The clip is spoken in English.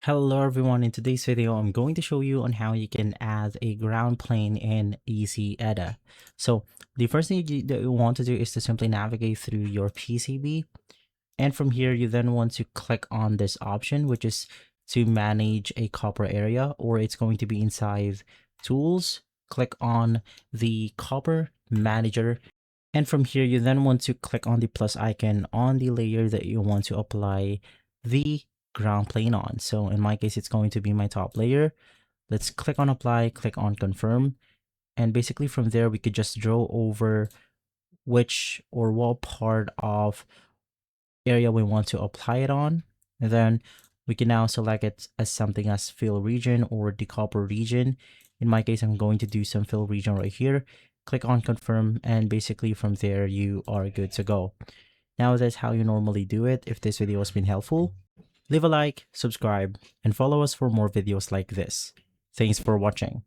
Hello everyone, in today's video I'm going to show you on how you can add a ground plane in EasyEDA. So the first thing that you want to do is to simply navigate through your PCB, and from here you then want to click on this option, which is to manage a copper area, or it's going to be inside tools. Click on the copper manager, and from here you then want to click on the plus icon on the layer that you want to apply the ground plane on. So in my case, it's going to be my top layer. Let's click on apply, click on confirm. And basically from there, we could just draw over which or what part of area we want to apply it on. And then we can now select it as something as fill region or the copper region. In my case, I'm going to do some fill region right here. Click on confirm, and basically from there, you are good to go. Now that's how you normally do it. If this video has been helpful, leave a like, subscribe, and follow us for more videos like this. Thanks for watching.